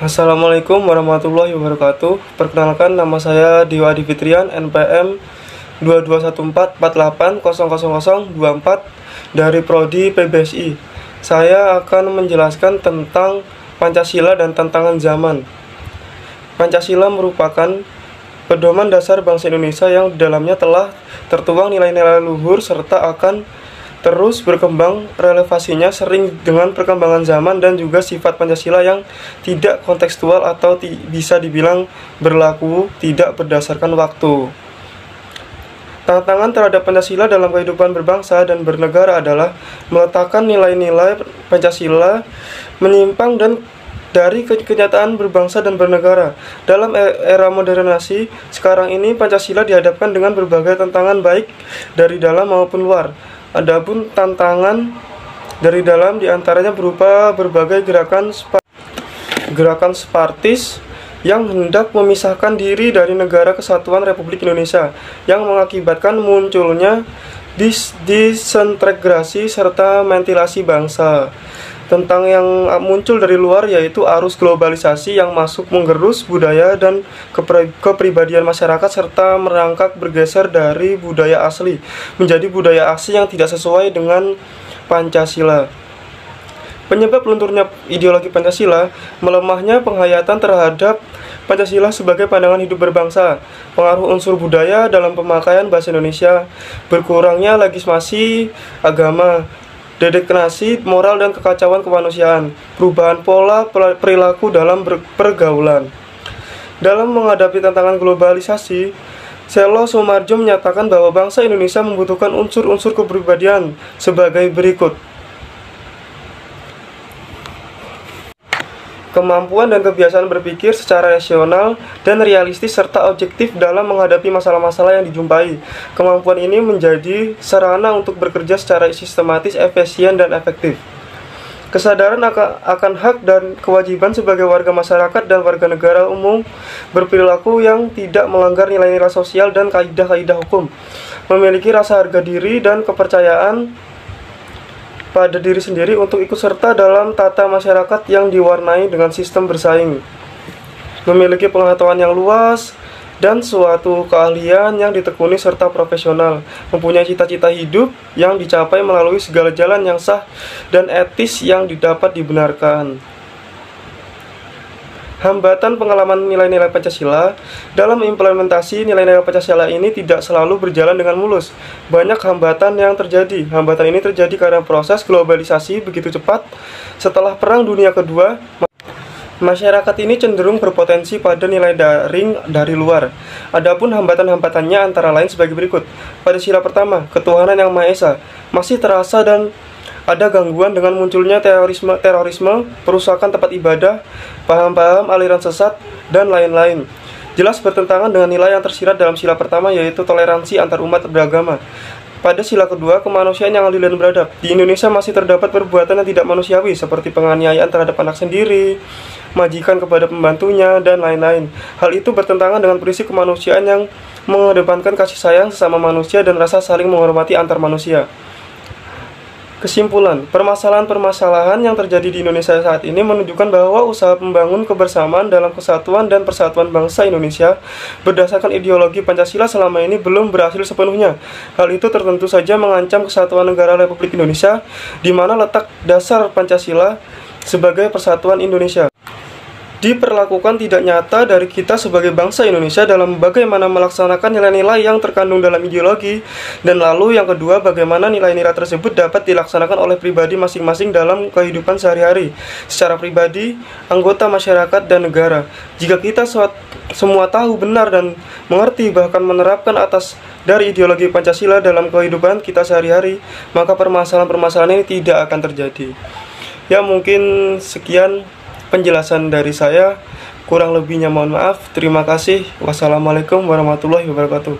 Assalamualaikum warahmatullahi wabarakatuh. Perkenalkan, nama saya Dio Adi Fitrian, NPM 221488000024 dari Prodi PBSI. Saya akan menjelaskan tentang Pancasila dan tantangan zaman. Pancasila merupakan pedoman dasar bangsa Indonesia yang di dalamnya telah tertuang nilai-nilai luhur serta akan terus berkembang. Relevansinya sering dengan perkembangan zaman dan juga sifat Pancasila yang tidak kontekstual atau bisa dibilang berlaku tidak berdasarkan waktu. Tantangan terhadap Pancasila dalam kehidupan berbangsa dan bernegara adalah meletakkan nilai-nilai Pancasila menyimpang dan dari kenyataan berbangsa dan bernegara. Dalam era modernisasi sekarang ini, Pancasila dihadapkan dengan berbagai tantangan baik dari dalam maupun luar. Adapun tantangan dari dalam diantaranya berupa berbagai gerakan separtis yang hendak memisahkan diri dari Negara Kesatuan Republik Indonesia, yang mengakibatkan munculnya disintegrasi serta mentilasi bangsa. Tentang yang muncul dari luar, yaitu arus globalisasi yang masuk menggerus budaya dan kepribadian masyarakat serta merangkak bergeser dari budaya asli menjadi budaya asing yang tidak sesuai dengan Pancasila. Penyebab lunturnya ideologi Pancasila, melemahnya penghayatan terhadap Pancasila sebagai pandangan hidup berbangsa, pengaruh unsur budaya dalam pemakaian bahasa Indonesia, berkurangnya legitimasi agama, degenerasi moral dan kekacauan kemanusiaan, perubahan pola perilaku dalam pergaulan. Dalam menghadapi tantangan globalisasi, Selo Soemardjo menyatakan bahwa bangsa Indonesia membutuhkan unsur-unsur kepribadian sebagai berikut: kemampuan dan kebiasaan berpikir secara rasional dan realistis serta objektif dalam menghadapi masalah-masalah yang dijumpai. Kemampuan ini menjadi sarana untuk bekerja secara sistematis, efisien, dan efektif. Kesadaran akan hak dan kewajiban sebagai warga masyarakat dan warga negara umum, berperilaku yang tidak melanggar nilai-nilai sosial dan kaidah-kaidah hukum, memiliki rasa harga diri dan kepercayaan pada diri sendiri untuk ikut serta dalam tata masyarakat yang diwarnai dengan sistem bersaing, memiliki pengetahuan yang luas dan suatu keahlian yang ditekuni serta profesional, mempunyai cita-cita hidup yang dicapai melalui segala jalan yang sah dan etis yang dapat dibenarkan. Hambatan pengalaman nilai-nilai Pancasila. Dalam implementasi nilai-nilai Pancasila ini tidak selalu berjalan dengan mulus. Banyak hambatan yang terjadi. Hambatan ini terjadi karena proses globalisasi begitu cepat. Setelah Perang Dunia Kedua, masyarakat ini cenderung berpotensi pada nilai daring dari luar. Adapun hambatan-hambatannya antara lain sebagai berikut. Pada sila pertama, ketuhanan yang Maha Esa masih terasa dan ada gangguan dengan munculnya terorisme, perusakan tempat ibadah, paham-paham aliran sesat, dan lain-lain. Jelas bertentangan dengan nilai yang tersirat dalam sila pertama, yaitu toleransi antar umat beragama. Pada sila kedua, kemanusiaan yang adil dan beradab. Di Indonesia masih terdapat perbuatan yang tidak manusiawi, seperti penganiayaan terhadap anak sendiri, majikan kepada pembantunya, dan lain-lain. Hal itu bertentangan dengan prinsip kemanusiaan yang mengedepankan kasih sayang sesama manusia dan rasa saling menghormati antar manusia. Kesimpulan, permasalahan-permasalahan yang terjadi di Indonesia saat ini menunjukkan bahwa usaha membangun kebersamaan dalam kesatuan dan persatuan bangsa Indonesia berdasarkan ideologi Pancasila selama ini belum berhasil sepenuhnya. Hal itu tentu saja mengancam kesatuan negara Republik Indonesia, di mana letak dasar Pancasila sebagai persatuan Indonesia diperlakukan tidak nyata dari kita sebagai bangsa Indonesia dalam bagaimana melaksanakan nilai-nilai yang terkandung dalam ideologi. Dan lalu yang kedua, bagaimana nilai-nilai tersebut dapat dilaksanakan oleh pribadi masing-masing dalam kehidupan sehari-hari, secara pribadi, anggota masyarakat, dan negara. Jika kita semua tahu benar dan mengerti bahkan menerapkan atas dari ideologi Pancasila dalam kehidupan kita sehari-hari, maka permasalahan-permasalahan ini tidak akan terjadi. Ya, mungkin sekian penjelasan dari saya, kurang lebihnya mohon maaf. Terima kasih. Wassalamualaikum warahmatullahi wabarakatuh.